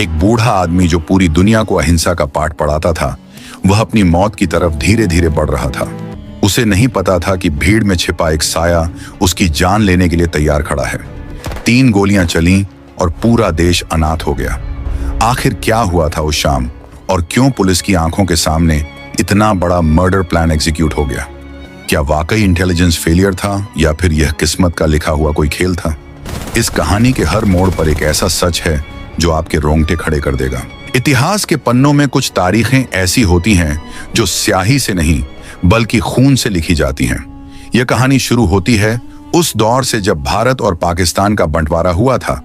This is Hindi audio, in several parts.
एक बूढ़ा आदमी जो पूरी दुनिया को अहिंसा का पाठ पढ़ाता था, वह अपनी मौत की तरफ धीरे धीरे बढ़ रहा था। उसे नहीं पता था कि भीड़ में छिपा एक साया उसकी जान लेने के लिए तैयार खड़ा है। 3 गोलियां चलीं और पूरा देश अनाथ हो गया। आखिर क्या हुआ था उस शाम और क्यों पुलिस की आंखों के सामने इतना बड़ा मर्डर प्लान एग्जीक्यूट हो गया? क्या वाकई इंटेलिजेंस फेलियर था या फिर यह किस्मत का लिखा हुआ कोई खेल था? इस कहानी के हर मोड़ पर एक ऐसा सच है जो आपके रोंगटे खड़े कर देगा। इतिहास के पन्नों में कुछ तारीखें ऐसी होती हैं जो स्याही से नहीं बल्कि खून से लिखी जाती हैं। यह कहानी शुरू होती है उस दौर से जब भारत और पाकिस्तान का बंटवारा हुआ था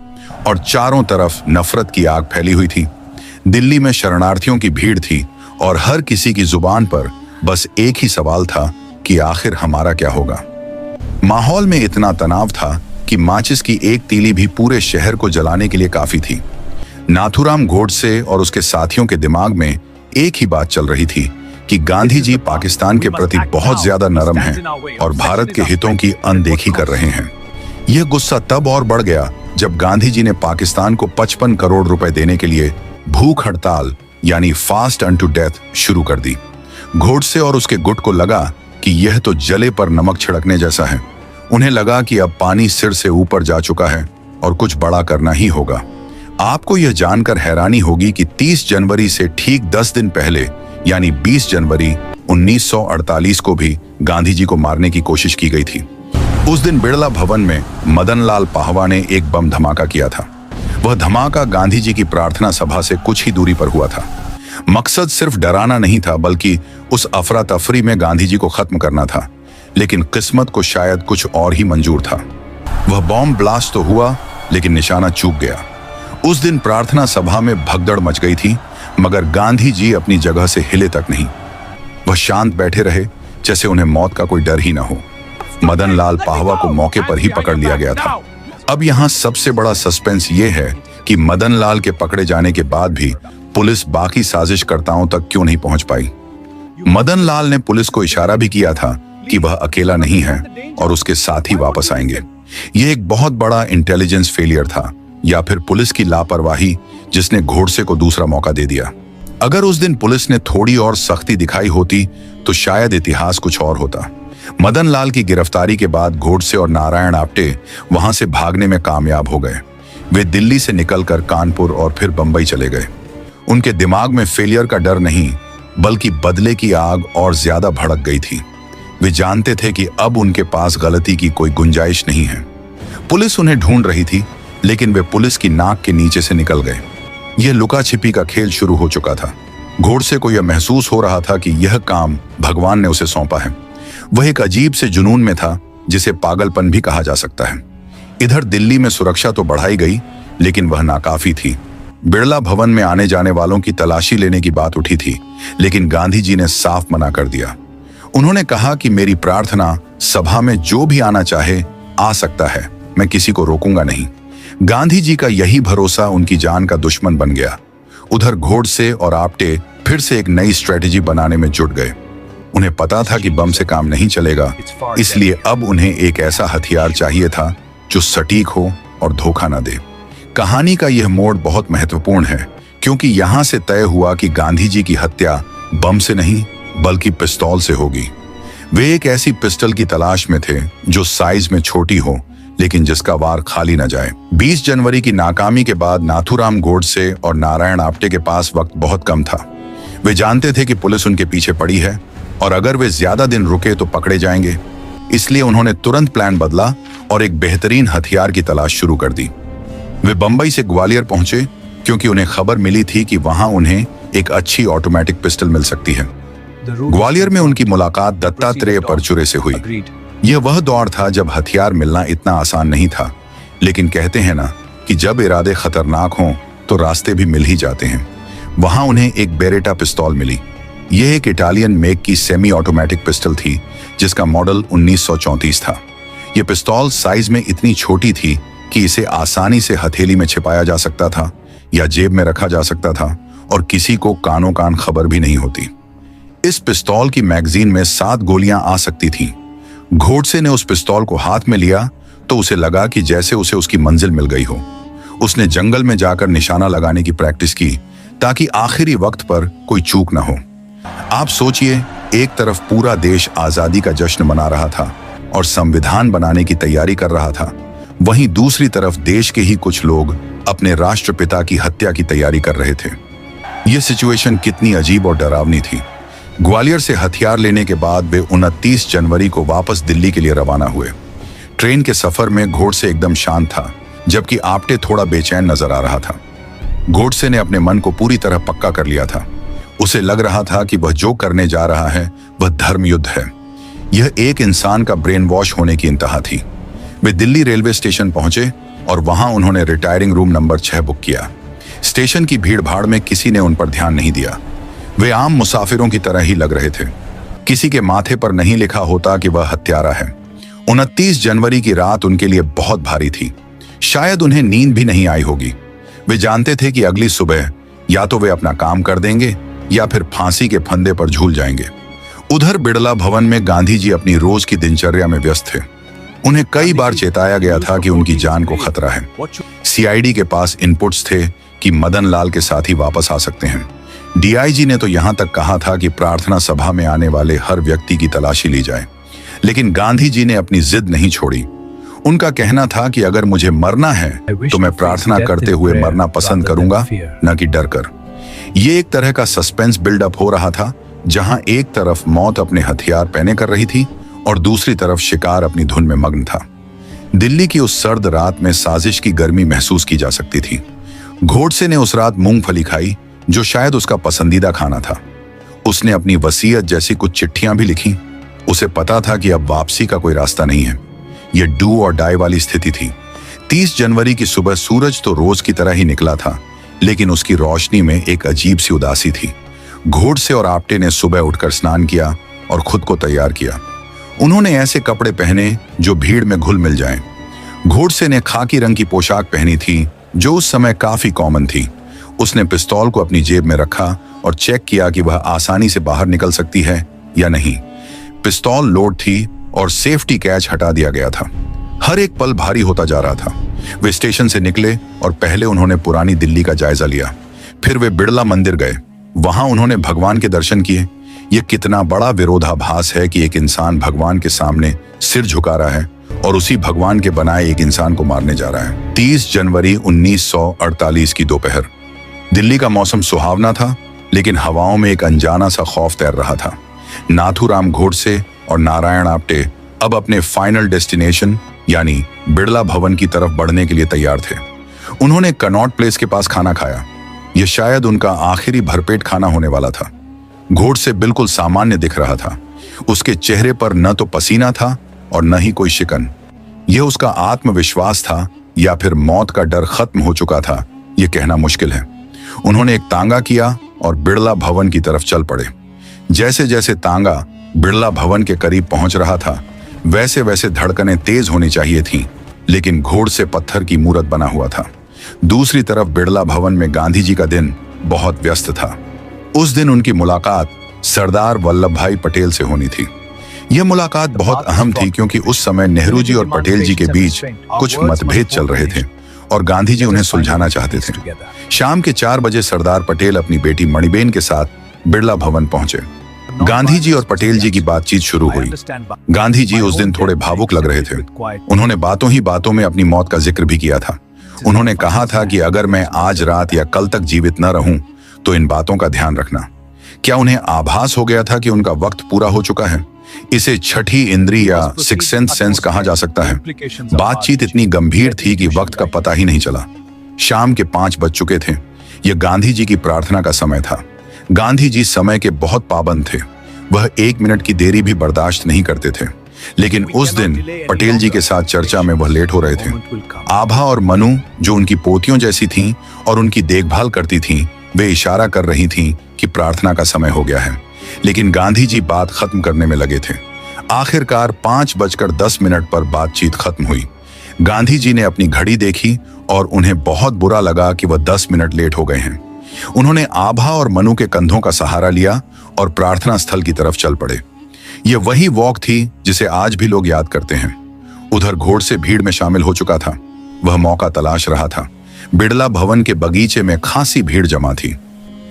और चारों तरफ नफरत की आग फैली हुई थी। दिल्ली में शरणार्थियों की भीड़ थी और हर किसी की जुबान पर बस एक ही सवाल था कि आखिर हमारा क्या होगा। माहौल में इतना तनाव था कि माचिस की एक तीली भी पूरे शहर को जलाने के लिए काफी थी। नाथूराम गोडसे और उसके साथियों के दिमाग में एक ही बात चल रही थी कि गांधी जी पाकिस्तान के प्रति बहुत ज्यादा नरम हैं और भारत के हितों की अनदेखी कर रहे हैं। यह गुस्सा तब और बढ़ गया जब गांधी जी ने पाकिस्तान को 55 करोड़ रुपए देने के लिए भूख हड़ताल यानी फास्ट अनटू डेथ शुरू कर दी। गोडसे और उसके गुट को लगा कि यह तो जले पर नमक छिड़कने जैसा है। उन्हें लगा कि अब पानी सिर से ऊपर जा चुका है और कुछ बड़ा करना ही होगा। आपको यह जानकर हैरानी होगी कि 30 जनवरी से ठीक 10 दिन पहले यानी 20 जनवरी 1948 को भी गांधी जी को मारने की कोशिश की गई थी। उस दिन बिड़ला भवन में मदन लाल पाहवा ने एक बम धमाका किया था। वह धमाका गांधी जी की प्रार्थना सभा से कुछ ही दूरी पर हुआ था। मकसद सिर्फ डराना नहीं था बल्कि उस अफरा तफरी में गांधी जी को खत्म करना था। लेकिन किस्मत को शायद कुछ और ही मंजूर था। वह बॉम्ब ब्लास्ट तो हुआ लेकिन निशाना चूक गया। उस दिन प्रार्थना सभा में भगदड़ मच गई थी, मगर गांधी जी अपनी जगह से हिले तक नहीं। वह शांत बैठे रहे जैसे उन्हें मौत का कोई डर ही ना हो। मदन लाल पाहवा को मौके पर ही पकड़ लिया गया था। अब यहाँ सबसे बड़ा सस्पेंस ये है कि मदन लाल के पकड़े जाने के बाद भी पुलिस बाकी साजिशकर्ताओं तक क्यों नहीं पहुंच पाई। मदन लाल ने पुलिस को इशारा भी किया था कि वह अकेला नहीं है और उसके साथ ही वापस आएंगे। यह एक बहुत बड़ा इंटेलिजेंस फेलियर था या फिर पुलिस की लापरवाही जिसने गोडसे को दूसरा मौका दे दिया। अगर उस दिन पुलिस ने थोड़ी और सख्ती दिखाई होती तो शायद इतिहास कुछ और होता। मदन लाल की गिरफ्तारी के बाद गोडसे और नारायण आप्टे वहां से भागने में कामयाब हो गए। वे दिल्ली से निकलकर कानपुर और फिर बंबई चले गए। उनके दिमाग में फेलियर का डर नहीं बल्कि बदले की आग और ज्यादा भड़क गई थी। वे जानते थे कि अब उनके पास गलती की कोई गुंजाइश नहीं है। पुलिस उन्हें ढूंढ रही थी लेकिन वे पुलिस की नाक के नीचे से निकल गए। यह लुका छिपी का खेल शुरू हो चुका था। गोडसे को यह महसूस हो रहा था कि यह काम भगवान ने उसे सौंपा है। वह एक अजीब से जुनून में था जिसे पागलपन भी कहा जा सकता है। इधर दिल्ली में सुरक्षा तो बढ़ाई गई लेकिन वह नाकाफी थी। बिड़ला भवन में आने जाने वालों की तलाशी लेने की बात उठी थी लेकिन गांधी जी ने साफ मना कर दिया। उन्होंने कहा कि मेरी प्रार्थना सभा में जो भी आना चाहे आ सकता है, मैं किसी को रोकूंगा नहीं। गांधी जी का यही भरोसा उनकी जान का दुश्मन बन गया। उधर गोडसे और आप्टे फिर से एक नई स्ट्रेटेजी बनाने में जुट गए। उन्हें पता था कि बम से काम नहीं चलेगा, इसलिए अब उन्हें एक ऐसा हथियार चाहिए था जो सटीक हो और धोखा न दे। कहानी का यह मोड़ बहुत महत्वपूर्ण है क्योंकि यहां से तय हुआ कि गांधी जी की हत्या बम से नहीं बल्कि पिस्तौल से होगी। वे एक ऐसी पिस्टल की तलाश में थे जो साइज में छोटी हो लेकिन जिसका वार खाली न जाए। 20 जनवरी की नाकामी के बाद नाथूराम गोडसे और नारायण आप्टे के पास वक्त बहुत कम था। वे जानते थे कि पुलिस उनके पीछे पड़ी है और अगर वे ज्यादा दिन रुके तो पकड़े जाएंगे। इसलिए उन्होंने तुरंत प्लान बदला और एक बेहतरीन हथियार की तलाश शुरू कर दी। वे बंबई से ग्वालियर पहुंचे क्योंकि उन्हें खबर मिली थी कि वहां उन्हें एक अच्छी ऑटोमेटिक पिस्टल मिल सकती है। ग्वालियर में उनकी मुलाकात दत्तात्रेय परचुरे से हुई। यह वह दौर था जब हथियार मिलना इतना आसान नहीं था, लेकिन कहते हैं ना कि जब इरादे खतरनाक हों तो रास्ते भी मिल ही जाते हैं। वहां उन्हें एक बेरेटा पिस्तौल मिली। यह एक इटालियन मेक की सेमी ऑटोमेटिक पिस्टल थी जिसका मॉडल 1934 था। यह पिस्तौल साइज में इतनी छोटी थी कि इसे आसानी से हथेली में छिपाया जा सकता था या जेब में रखा जा सकता था और किसी को कानों कान खबर भी नहीं होती। इस पिस्तौल की मैगजीन में 7 गोलियां आ सकती थीं। गोडसे ने उस पिस्तौल को हाथ में लिया तो उसे लगा कि जैसे उसे उसकी मंजिल मिल गई हो। उसने जंगल में जाकर निशाना लगाने की प्रैक्टिस की ताकि आखिरी वक्त पर कोई चूक न हो। आप सोचिए, एक तरफ पूरा देश आजादी का जश्न मना रहा था और संविधान बनाने की तैयारी कर रहा था, वहीं दूसरी तरफ देश के ही कुछ लोग अपने राष्ट्रपिता की हत्या की तैयारी कर रहे थे। यह सिचुएशन कितनी अजीब और डरावनी थी। ग्वालियर से हथियार लेने के बाद वे 29 जनवरी को वापस दिल्ली के लिए रवाना हुए। ट्रेन के सफर में घोड़से एकदम शांत था, जबकि आपटे थोड़ा बेचैन नजर आ रहा था। घोड़से ने अपने मन को पूरी तरह पक्का कर लिया था। उसे लग रहा था कि वह जो करने जा रहा है वह धर्म युद्ध है। यह एक इंसान का ब्रेन वॉश होने की इंतहा थी। वे दिल्ली रेलवे स्टेशन पहुंचे और वहां उन्होंने रिटायरिंग रूम नंबर 6 बुक किया। स्टेशन की भीड़ भाड़ में किसी ने उन पर ध्यान नहीं दिया। वे आम मुसाफिरों की तरह ही लग रहे थे। किसी के माथे पर नहीं लिखा होता कि वह हत्यारा है। 29 जनवरी की रात उनके लिए बहुत भारी थी। शायद उन्हें नींद भी नहीं आई होगी। वे जानते थे कि अगली सुबह या तो वे अपना काम कर देंगे या फिर फांसी के फंदे पर झूल जाएंगे। उधर बिड़ला भवन में गांधी जी अपनी रोज की दिनचर्या में व्यस्त थे। उन्हें कई बार चेताया गया था कि उनकी जान को खतरा है। सीआईडी के पास इनपुट्स थे कि मदन लाल के साथ ही वापस आ सकते हैं। डीआईजी ने तो यहां तक कहा था कि प्रार्थना सभा में आने वाले हर व्यक्ति की तलाशी ली जाए। लेकिन गांधी जी ने अपनी जिद नहीं छोड़ी। उनका कहना था कि अगर मुझे मरना है तो मैं प्रार्थना करते हुए मरना पसंद करूंगा, न कि डर कर। ये एक तरह का सस्पेंस बिल्डअप हो रहा था, जहां एक तरफ मौत अपने हथियार पहने कर रही थी और दूसरी तरफ शिकार अपनी धुन में मग्न था। दिल्ली की उस सर्द रात में साजिश की गर्मी महसूस की जा सकती थी। घोड़से ने उस रात मूंगफली खाई, जो शायद उसका पसंदीदा खाना था। उसने अपनी वसीयत जैसी कुछ चिट्ठियां भी लिखी। उसे पता था कि अब वापसी का कोई रास्ता नहीं है। यह डू और डाई वाली स्थिति थी। 30 जनवरी की सुबह सूरज तो रोज की तरह ही निकला था, लेकिन उसकी रोशनी में एक अजीब सी उदासी थी। घोड़से और आपटे ने सुबह उठकर स्नान किया और खुद को तैयार किया। उन्होंने ऐसे कपड़े पहने जो भीड़ में घुल मिल जाएं। घोड़से ने खाकी रंग की पोशाक पहनी थी, जो उस समय काफी कॉमन थी। उसने पिस्तौल को अपनी जेब में रखा और चेक किया कि वह आसानी से बाहर निकल सकती है या नहीं। पिस्तौल लोड थी और सेफ्टी कैच हटा दिया गया था। हर एक पल भारी होता जा रहा था। वे स्टेशन से निकले और पहले उन्होंने पुरानी दिल्ली का जायजा लिया। फिर वे बिड़ला मंदिर गए। वहां उन्होंने भगवान के दर्शन किए। यह कितना बड़ा विरोधाभास है कि एक इंसान भगवान के सामने सिर झुका रहा है और उसी भगवान के बनाए एक इंसान को मारने जा रहा है। 30 जनवरी 1948 की दोपहर। दिल्ली का मौसम सुहावना था, लेकिन हवाओं में एक अनजाना सा खौफ तैर रहा था। नाथूराम घोड़से और नारायण आपटे अब अपने फाइनल डेस्टिनेशन यानी बिड़ला भवन की तरफ बढ़ने के लिए तैयार थे। उन्होंने कनॉट प्लेस के पास खाना खाया। यह शायद उनका आखिरी भरपेट खाना होने वाला था। घोड़से बिल्कुल सामान्य दिख रहा था। उसके चेहरे पर न तो पसीना था और न ही कोई शिकन। यह उसका आत्मविश्वास था या फिर मौत का डर खत्म हो चुका था, यह कहना मुश्किल है। उन्होंने एक तांगा किया और बिड़ला भवन की तरफ चल पड़े। जैसे जैसे तांगा बिड़ला भवन के करीब पहुंच रहा था, वैसे वैसे धड़कनें तेज होनी चाहिए थीं, लेकिन घोड़से पत्थर की मूरत बना हुआ था। दूसरी तरफ बिड़ला भवन में गांधी जी का दिन बहुत व्यस्त था। उस दिन उनकी मुलाकात सरदार वल्लभ भाई पटेल से होनी थी। यह मुलाकात बहुत अहम थी क्योंकि उस समय नेहरू जी और पटेल जी के बीच कुछ मतभेद चल रहे थे और गांधी जी उन्हें सुलझाना चाहते थे। शाम के 4 बजे सरदार पटेल अपनी बेटी मणिबेन के साथ बिड़ला भवन पहुंचे। गांधी जी और पटेल जी की बातचीत शुरू हुई। गांधी जी उस दिन थोड़े भावुक लग रहे थे। उन्होंने बातों ही बातों में अपनी मौत का जिक्र भी किया था। उन्होंने कहा था कि अगर मैं आज रात या कल तक जीवित न रहूं तो इन बातों का ध्यान रखना। क्या उन्हें आभास हो गया था कि उनका वक्त पूरा हो चुका है? इसे छठी इंद्री या सिक्स्थ सेंस कहा जा सकता है। बातचीत इतनी गंभीर थी कि वक्त का पता ही नहीं चला। शाम के 5 बज चुके थे। यह गांधी जी की प्रार्थना का समय था। गांधी जी समय के बहुत पाबंद थे। वह 1 मिनट की देरी भी बर्दाश्त नहीं करते थे। लेकिन उस दिन पटेल जी के साथ चर्चा में वह लेट हो रहे थे। आभा और मनु, जो उनकी पोतियों जैसी थीं और उनकी देखभाल करती थीं, वे इशारा कर रही थीं कि प्रार्थना का समय हो गया है। लेकिन गांधी जी बात खत्म करने में लगे थे। आखिरकार 5:10 पर बातचीत खत्म हुई। गांधी जी ने अपनी घड़ी देखी और उन्हें बहुत बुरा लगा कि वह 10 मिनट लेट हो गए हैं। उन्होंने आभा और मनु के कंधों का सहारा लिया और प्रार्थना स्थल की तरफ चल पड़े। यह वही वॉक थी जिसे आज भी लोग याद करते हैं। उधर घोड़से भीड़ में शामिल हो चुका था। वह मौका तलाश रहा था। बिड़ला भवन के बगीचे में खासी भीड़ जमा थी।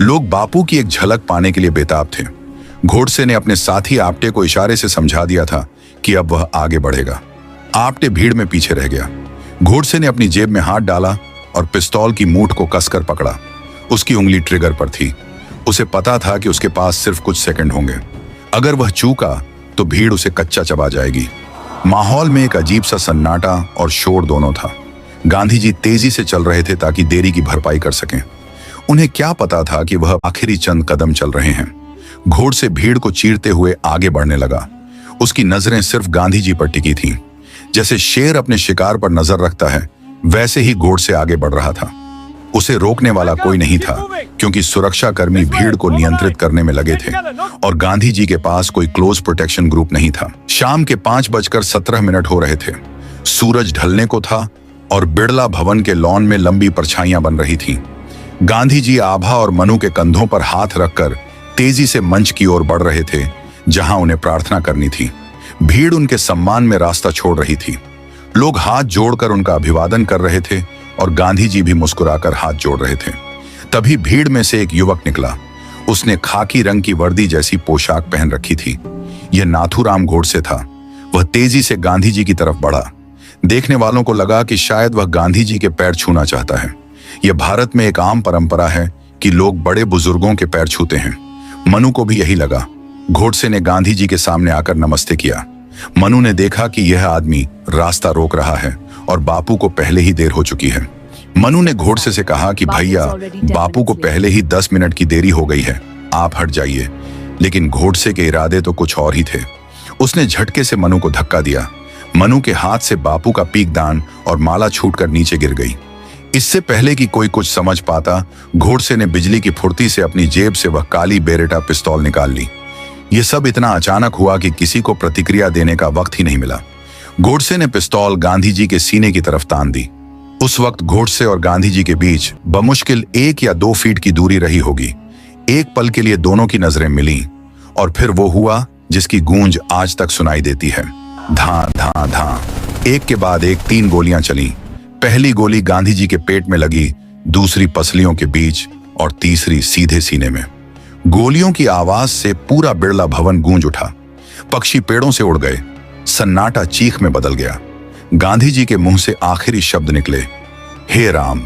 लोग बापू की एक झलक पाने के लिए बेताब थे। घोड़से ने अपने साथी आपटे को इशारे से समझा दिया था कि अब वह आगे बढ़ेगा। आपटे भीड़ में पीछे रह गया। घोड़से ने अपनी जेब में हाथ डाला और पिस्तौल की मूठ को कसकर पकड़ा। उसकी उंगली ट्रिगर पर थी। उसे पता था कि उसके पास सिर्फ कुछ सेकंड होंगे। अगर वह चूका तो भीड़ उसे कच्चा चबा जाएगी। माहौल में एक अजीब सा सन्नाटा और शोर दोनों था। गांधी जी तेजी से चल रहे थे ताकि देरी की भरपाई कर सकें। उन्हें क्या पता था कि वह आखिरी चंद कदम चल रहे हैं। घोड़से भीड़ को चीरते हुए आगे बढ़ने लगा। उसकी नजरें सिर्फ गांधी जी पर टिकी थीं। जैसे शेर अपने शिकार पर नजर रखता है, वैसे ही घोड़से आगे बढ़ रहा था। उसे रोकने वाला कोई नहीं था, क्योंकि सुरक्षाकर्मी भीड़ को नियंत्रित करने में लगे थे और गांधी जी के पास कोई क्लोज प्रोटेक्शन ग्रुप नहीं था। शाम के 5:17 हो रहे थे। सूरज ढलने को था और बिड़ला भवन के लॉन में लंबी परछाइयां बन रही थीं। गांधी जी आभा और मनु के कंधों पर हाथ रखकर तेजी से मंच की ओर बढ़ रहे थे, जहां उन्हें प्रार्थना करनी थी। भीड़ उनके सम्मान में रास्ता छोड़ रही थी। लोग हाथ जोड़कर उनका अभिवादन कर रहे थे और गांधी जी भी मुस्कुराकर हाथ जोड़ रहे थे। तभी भीड़ में से एक युवक निकला। उसने खाकी रंग की वर्दी जैसी पोशाक पहन रखी थी। यह नाथूराम घोड़से था। वह तेजी से गांधी जी की तरफ बढ़ा। देखने वालों को लगा कि शायद वह गांधी जी के पैर छूना चाहता है। यह भारत में एक आम परंपरा है कि लोग बड़े बुजुर्गों के पैर छूते हैं। मनु को भी यही लगा। घोड़से ने गांधी जी के सामने आकर नमस्ते किया। मनु ने देखा कि यह आदमी रास्ता रोक रहा है और बापू को पहले ही देर हो चुकी है। मनु ने घोड़से से कहा कि भैया, बापू को पहले ही 10 मिनट की देरी हो गई है, आप हट जाइए। लेकिन घोड़से के इरादे तो कुछ और ही थे। उसने झटके से मनु को धक्का दिया। मनु के हाथ से बापू का पीकदान और माला छूटकर नीचे गिर गई। इससे पहले कि कोई कुछ समझ पाता, घोड़से ने बिजली की फुर्ती से अपनी जेब से वह काली बेरेटा पिस्तौल निकाल ली। यह सब इतना अचानक हुआ कि किसी को प्रतिक्रिया देने का वक्त ही नहीं मिला। घोड़से ने पिस्तौल गांधी जी के सीने की तरफ तान दी। उस वक्त घोड़से और गांधी जी के बीच बमुश्किल 1 या 2 फीट की दूरी रही होगी। एक पल के लिए दोनों की नजरें मिलीं और फिर वो हुआ जिसकी गूंज आज तक सुनाई देती है। धां धां धां, एक के बाद एक 3 गोलियां चलीं। पहली गोली गांधी जी के पेट में लगी, दूसरी पसलियों के बीच और तीसरी सीधे सीने में। गोलियों की आवाज से पूरा बिड़ला भवन गूंज उठा। पक्षी पेड़ों से उड़ गए। सन्नाटा चीख में बदल गया। गांधी जी के मुंह से आखिरी शब्द निकले, हे राम।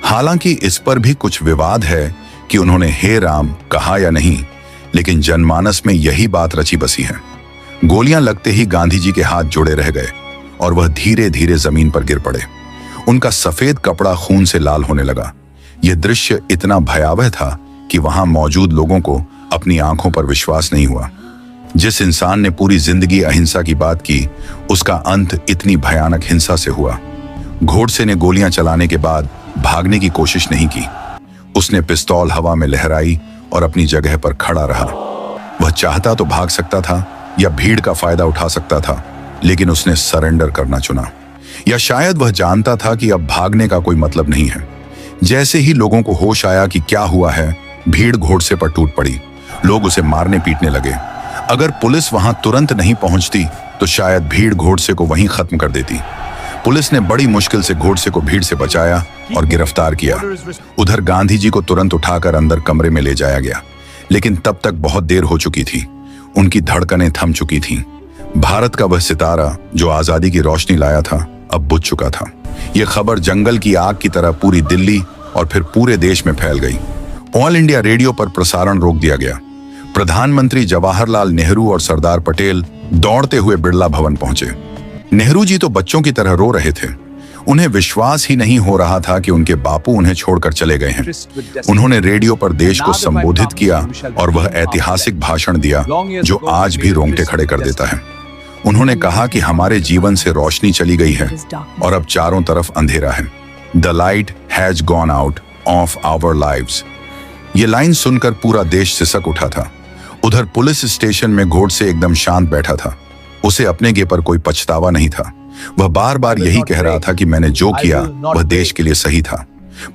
हालांकि इस पर भी कुछ विवाद है कि उन्होंने हे राम कहा या नहीं, लेकिन जनमानस में यही बात रची बसी है। गोलियां लगते ही गांधी जी के हाथ जुड़े रह गए और वह धीरे धीरे जमीन पर गिर पड़े। उनका सफेद कपड़ा खून से लाल होने लगा। यह दृश्य इतना भयावह था कि वहां मौजूद लोगों को अपनी आंखों पर विश्वास नहीं हुआ। जिस इंसान ने पूरी जिंदगी अहिंसा की बात की, उसका अंत इतनी भयानक हिंसा से हुआ। घोड़से ने गोलियां चलाने के बाद भागने की कोशिश नहीं की। उसने पिस्तौल हवा में लहराई और अपनी जगह पर खड़ा रहा। वह चाहता तो भाग सकता था या भीड़ का फायदा उठा सकता था, लेकिन उसने सरेंडर करना चुना। या शायद वह जानता था कि अब भागने का कोई मतलब नहीं है। जैसे ही लोगों को होश आया कि क्या हुआ है, भीड़ घोड़से पर टूट पड़ी। लोग उसे मारने पीटने लगे। अगर पुलिस वहां तुरंत नहीं पहुंचती तो शायद भीड़ घोड़से को वहीं खत्म कर देती। पुलिस ने बड़ी मुश्किल से घोड़से को भीड़ से बचाया और गिरफ्तार किया। उधर गांधी जी को तुरंत उठाकर अंदर कमरे में ले जाया गया, लेकिन तब तक बहुत देर हो चुकी थी। उनकी धड़कनें थम चुकी थीं। भारत का वह सितारा जो आजादी की रोशनी लाया था, अब बुझ चुका था। यह खबर जंगल की आग की तरह पूरी दिल्ली और फिर पूरे देश में फैल गई। ऑल इंडिया रेडियो पर प्रसारण रोक दिया गया। प्रधानमंत्री जवाहरलाल नेहरू और सरदार पटेल दौड़ते हुए बिड़ला भवन पहुंचे। नेहरू जी तो बच्चों की तरह रो रहे थे। उन्हें विश्वास ही नहीं हो रहा था कि उनके बापू उन्हें छोड़कर चले गए हैं। उन्होंने रेडियो पर देश को संबोधित किया और वह ऐतिहासिक भाषण दिया जो आज भी रोंगटे खड़े कर देता है। उन्होंने कहा कि हमारे जीवन से रोशनी चली गई है और अब चारों तरफ अंधेरा है। The light has gone out of our lives. ये लाइन सुनकर पूरा देश सिसक उठा था। उधर पुलिस स्टेशन में घोड़से एकदम शांत बैठा था। उसे अपने गे पर कोई पछतावा नहीं था। वह बार बार यही कह रहा था कि मैंने जो किया वह देश के लिए सही था।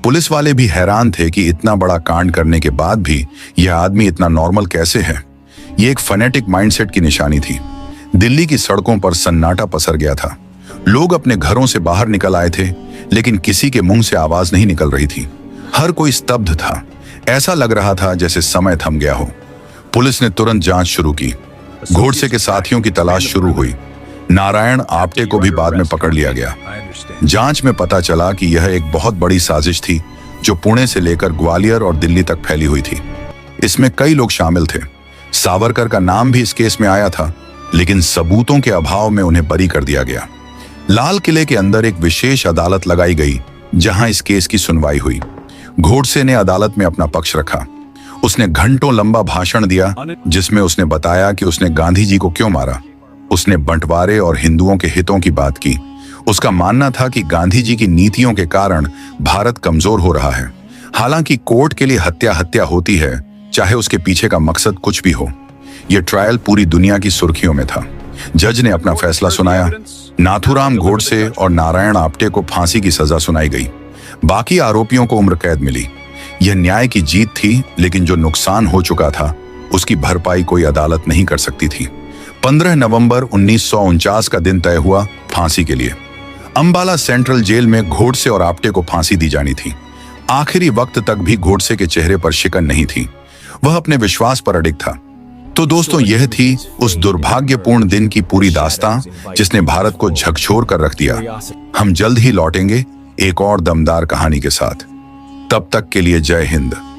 पुलिस वाले भी हैरान थे कि इतना बड़ा कांड करने के बाद भी यह आदमी इतना नॉर्मल कैसे है। यह एक फनेटिक माइंडसेट की निशानी थी। दिल्ली की सड़कों पर सन्नाटा पसर गया था। लोग अपने घरों से बाहर निकल आए थे, लेकिन किसी के मुंह से आवाज नहीं निकल रही थी। हर कोई स्तब्ध था। ऐसा लग रहा था जैसे समय थम गया हो। पुलिस ने तुरंत जांच शुरू की। गोडसे के साथियों की तलाश शुरू हुई। नारायण आप्टे को भी बाद में पकड़ लिया गया। जांच में पता चला कि यह एक बहुत बड़ी साजिश थी जो पुणे से लेकर ग्वालियर और दिल्ली तक फैली हुई थी। इसमें कई लोग शामिल थे। सावरकर का नाम भी इस केस में आया था, लेकिन सबूतों के अभाव में उन्हें बरी कर दिया गया। लाल किले के अंदर एक विशेष अदालत लगाई गई जहां इस केस की सुनवाई हुई। गोडसे ने अदालत में अपना पक्ष रखा। उसने घंटों लंबा भाषण दिया जिसमें उसने बताया कि उसने गांधी जी को क्यों मारा। उसने बंटवारे और हिंदुओं के हितों की बात की। उसका मानना था कि गांधी जी की नीतियों के कारण भारत कमजोर हो रहा है। हालांकि कोर्ट के लिए हत्या होती है, चाहे उसके पीछे का मकसद कुछ भी हो। यह ट्रायल पूरी दुनिया की सुर्खियों में था। जज ने अपना फैसला सुनाया। नाथूराम गोडसे और नारायण आप्टे को फांसी की सजा सुनाई गई। बाकी आरोपियों को उम्र कैद मिली। यह न्याय की जीत थी, लेकिन जो नुकसान हो चुका था उसकी भरपाई कोई अदालत नहीं कर सकती थी। 15 नवंबर 1949 का दिन तय हुआ फांसी के लिए। अंबाला सेंट्रल जेल में गोडसे और आप्टे को फांसी दी जानी थी। आखिरी वक्त तक भी गोडसे के चेहरे पर शिकन नहीं थी। वह अपने विश्वास पर अडिग था। तो दोस्तों, यह थी उस दुर्भाग्यपूर्ण दिन की पूरी दास्तां जिसने भारत को झकझोर कर रख दिया। हम जल्द ही लौटेंगे एक और दमदार कहानी के साथ। तब तक के लिए जय हिंद।